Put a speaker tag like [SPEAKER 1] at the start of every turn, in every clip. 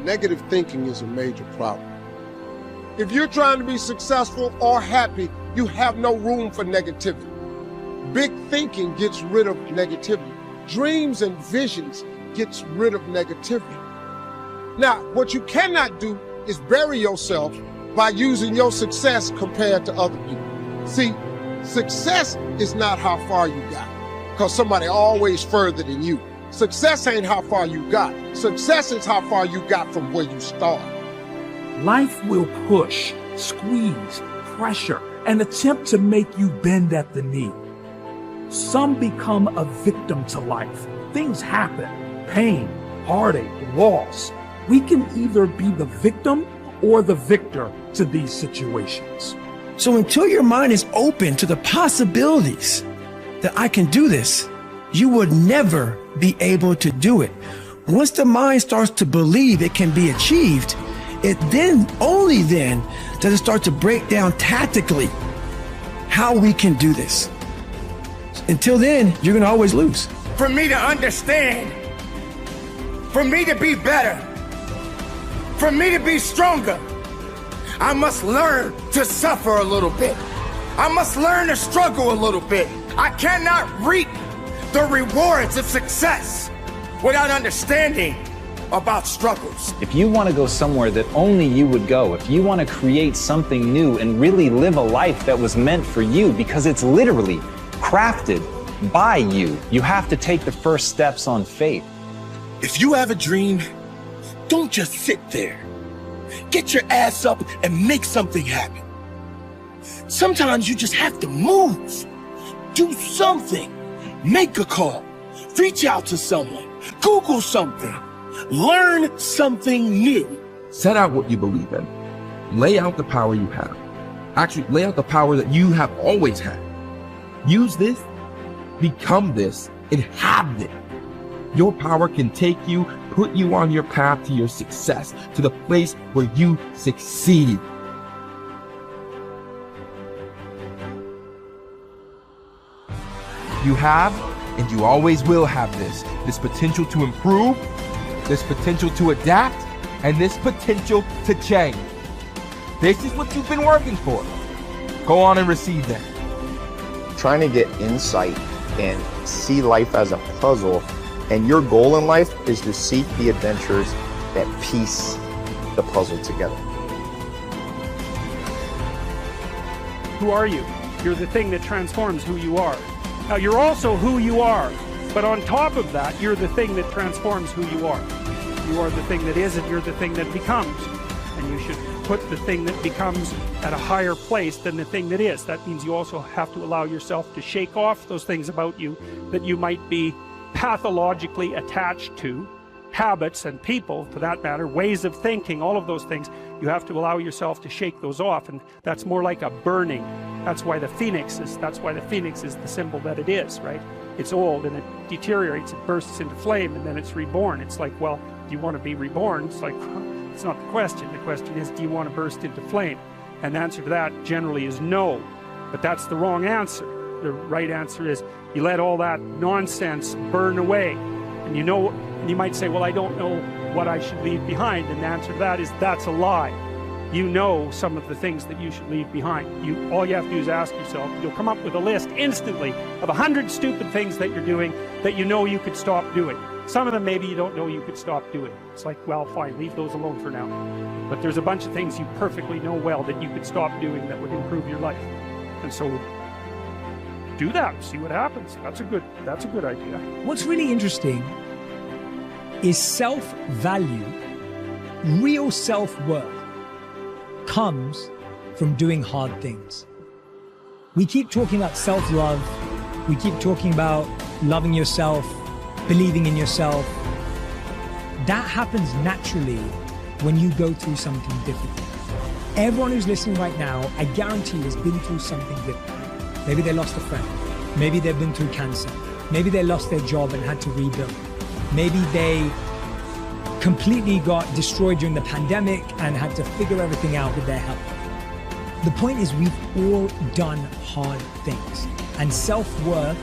[SPEAKER 1] negative thinking is a major problem. If you're trying to be successful or happy, you have no room for negativity. Big thinking gets rid of negativity. Dreams and visions gets rid of negativity. Now, what you cannot do is bury yourself by using your success compared to other people. See, success is not how far you got, because somebody always further than you. Success ain't how far you got. Success is how far you got from where you started.
[SPEAKER 2] Life will push, squeeze, pressure, and attempt to make you bend at the knee. Some become a victim to life. Things happen, pain, heartache, loss. We can either be the victim or the victor to these situations.
[SPEAKER 3] So until your mind is open to the possibilities that I can do this, you would never be able to do it. Once the mind starts to believe it can be achieved, it then, only then, does it start to break down tactically how we can do this. Until then, you're gonna always lose.
[SPEAKER 4] For me to understand, for me to be better, for me to be stronger, I must learn to suffer a little bit. I must learn to struggle a little bit. I cannot reap the rewards of success without understanding about struggles.
[SPEAKER 5] If you want to go somewhere that only you would go, if you want to create something new and really live a life that was meant for you, because it's literally crafted by you, you have to take the first steps on faith.
[SPEAKER 6] If you have a dream, don't just sit there. Get your ass up and make something happen. Sometimes you just have to move. Do something. Make a call. Reach out to someone. Google something. Learn something new.
[SPEAKER 7] Set out what you believe in. Lay out the power you have. Actually, lay out the power that you have always had. Use this, become this, and have it. Your power can take you, put you on your path to your success, to the place where you succeed. You have, and you always will have this potential to improve, this potential to adapt, and this potential to change. This is what you've been working for. Go on and receive that.
[SPEAKER 8] Trying to get insight and see life as a puzzle, and your goal in life is to seek the adventures that piece the puzzle together.
[SPEAKER 9] Who are you? You're the thing that transforms who you are. Now, you're also who you are, but on top of that, you're the thing that transforms who you are. You are the thing that is, and you're the thing that becomes. And you should put the thing that becomes at a higher place than the thing that is. That means you also have to allow yourself to shake off those things about you that you might be pathologically attached to, habits and people, for that matter, ways of thinking, all of those things. You have to allow yourself to shake those off, and that's more like a burning. That's why the phoenix is the symbol that it is, right? It's old and it deteriorates, it bursts into flame, and then it's reborn. It's like, well, do you want to be reborn? It's like, it's not the question. The question is, do you want to burst into flame? And the answer to that generally is no, but that's the wrong answer. The right answer is you let all that nonsense burn away. And you know, and you might say, well, I don't know what I should leave behind. And the answer to that is, that's a lie. You know some of the things that you should leave behind. All you have to do is ask yourself. You'll come up with a list instantly of 100 stupid things that you're doing that you know you could stop doing. Some of them maybe you don't know you could stop doing. It's like, well, fine, leave those alone for now. But there's a bunch of things you perfectly know well that you could stop doing that would improve your life. And so do that, see what happens. That's a good idea.
[SPEAKER 10] What's really interesting is self-value, real self-worth comes from doing hard things. We keep talking about self-love. We keep talking about loving yourself, believing in yourself. That happens naturally when you go through something difficult. Everyone who's listening right now, I guarantee has been through something difficult. Maybe they lost a friend. Maybe they've been through cancer. Maybe they lost their job and had to rebuild. Maybe they completely got destroyed during the pandemic and had to figure everything out with their health. The point is, we've all done hard things, and self-worth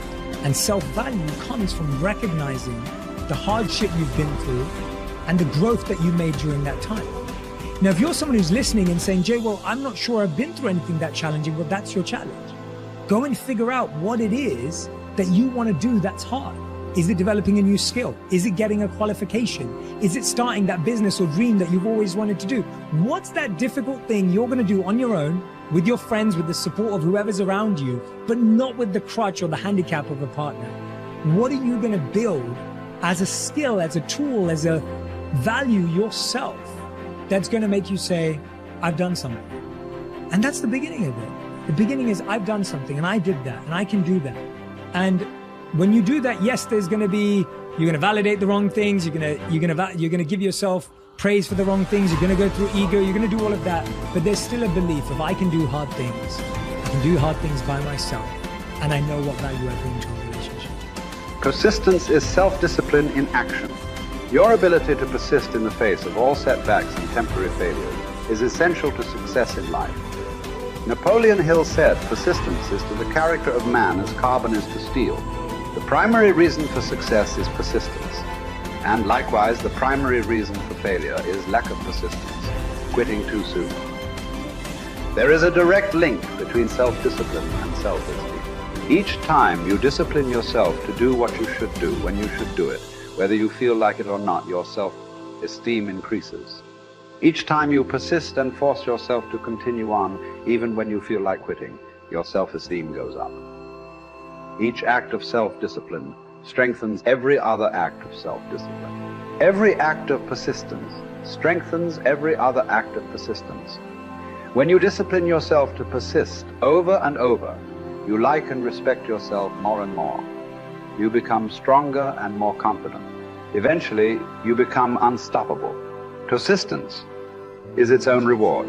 [SPEAKER 10] and self-value comes from recognizing the hardship you've been through and the growth that you made during that time. Now, if you're someone who's listening and saying, Jay, well, I'm not sure I've been through anything that challenging, well, that's your challenge. Go and figure out what it is that you want to do that's hard. Is it developing a new skill? Is it getting a qualification? Is it starting that business or dream that you've always wanted to do? What's that difficult thing you're going to do on your own, with your friends, with the support of whoever's around you, but not with the crutch or the handicap of a partner? What are you going to build as a skill, as a tool, as a value yourself that's going to make you say, I've done something? And that's the beginning of it. The beginning is, I've done something and I did that and I can do that. And when you do that, yes, there's going to be, you're going to validate the wrong things. You're going to give yourself praise for the wrong things. You're going to go through ego. You're going to do all of that. But there's still a belief of, I can do hard things. I can do hard things by myself. And I know what value I bring to a relationship.
[SPEAKER 11] Persistence is self-discipline in action. Your ability to persist in the face of all setbacks and temporary failures is essential to success in life. Napoleon Hill said, persistence is to the character of man as carbon is to steel. The primary reason for success is persistence. And likewise, the primary reason for failure is lack of persistence, quitting too soon. There is a direct link between self-discipline and self-esteem. Each time you discipline yourself to do what you should do when you should do it, whether you feel like it or not, your self-esteem increases. Each time you persist and force yourself to continue on, even when you feel like quitting, your self-esteem goes up. Each act of self-discipline strengthens every other act of self-discipline. Every act of persistence strengthens every other act of persistence. When you discipline yourself to persist over and over, you like and respect yourself more and more. You become stronger and more confident. Eventually, you become unstoppable. Persistence is its own reward.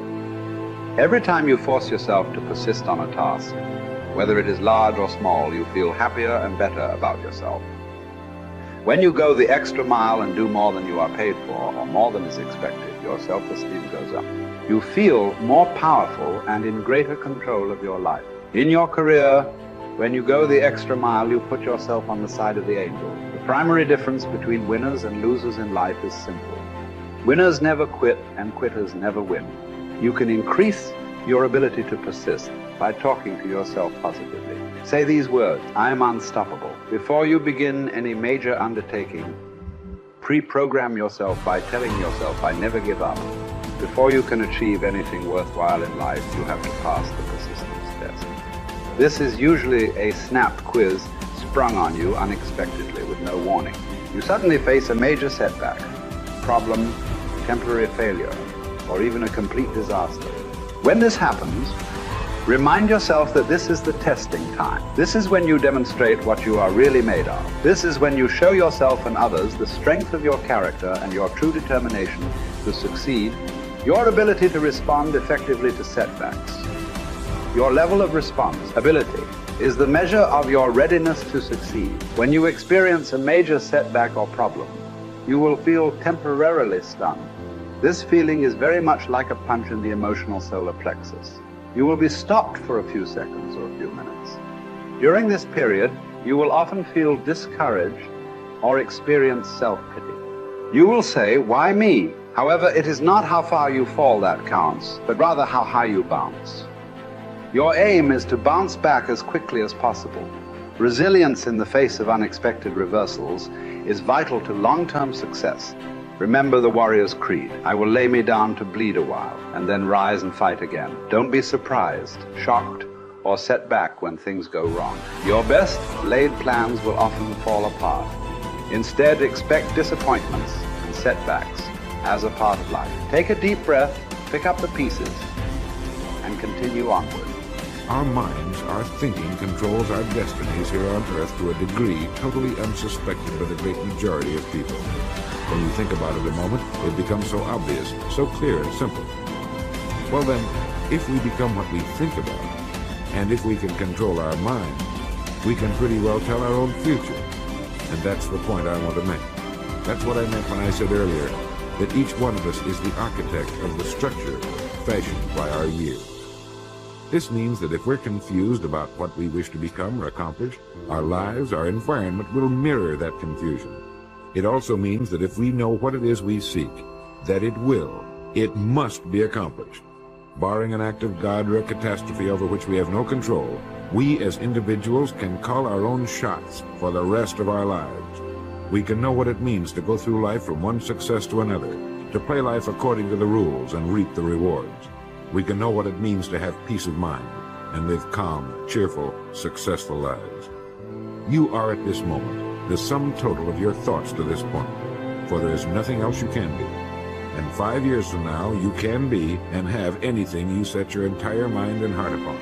[SPEAKER 11] Every time you force yourself to persist on a task, whether it is large or small, you feel happier and better about yourself. When you go the extra mile and do more than you are paid for, or more than is expected, your self-esteem goes up. You feel more powerful and in greater control of your life. In your career, when you go the extra mile, you put yourself on the side of the angel. The primary difference between winners and losers in life is simple. Winners never quit and quitters never win. You can increase your ability to persist by talking to yourself positively. Say these words, I am unstoppable. Before you begin any major undertaking, pre-program yourself by telling yourself, I never give up. Before you can achieve anything worthwhile in life, you have to pass the persistence test. This is usually a snap quiz sprung on you unexpectedly with no warning. You suddenly face a major setback, problem, temporary failure, or even a complete disaster. When this happens, remind yourself that this is the testing time. This is when you demonstrate what you are really made of. This is when you show yourself and others the strength of your character and your true determination to succeed, your ability to respond effectively to setbacks. Your level of response, ability, is the measure of your readiness to succeed. When you experience a major setback or problem, you will feel temporarily stunned. This feeling is very much like a punch in the emotional solar plexus. You will be stopped for a few seconds or a few minutes. During this period, you will often feel discouraged or experience self-pity. You will say, why me? However, it is not how far you fall that counts, but rather how high you bounce. Your aim is to bounce back as quickly as possible. Resilience in the face of unexpected reversals is vital to long-term success. Remember the warrior's creed. I will lay me down to bleed a while and then rise and fight again. Don't be surprised, shocked, or set back when things go wrong. Your best laid plans will often fall apart. Instead, expect disappointments and setbacks as a part of life. Take a deep breath, pick up the pieces, and continue onward.
[SPEAKER 12] Our minds, our thinking controls our destinies here on Earth to a degree totally unsuspected by the great majority of people. When you think about it a moment, it becomes so obvious, so clear and simple. Well then, if we become what we think about, and if we can control our mind, we can pretty well tell our own future. And that's the point I want to make. That's what I meant when I said earlier that each one of us is the architect of the structure fashioned by our years. This means that if we're confused about what we wish to become or accomplish, our lives, our environment will mirror that confusion. It also means that if we know what it is we seek, that it must be accomplished. Barring an act of God or a catastrophe over which we have no control, we as individuals can call our own shots for the rest of our lives. We can know what it means to go through life from one success to another, to play life according to the rules and reap the rewards. We can know what it means to have peace of mind and live calm, cheerful, successful lives. You are at this moment the sum total of your thoughts to this point, for there is nothing else you can be. And 5 years from now, you can be and have anything you set your entire mind and heart upon.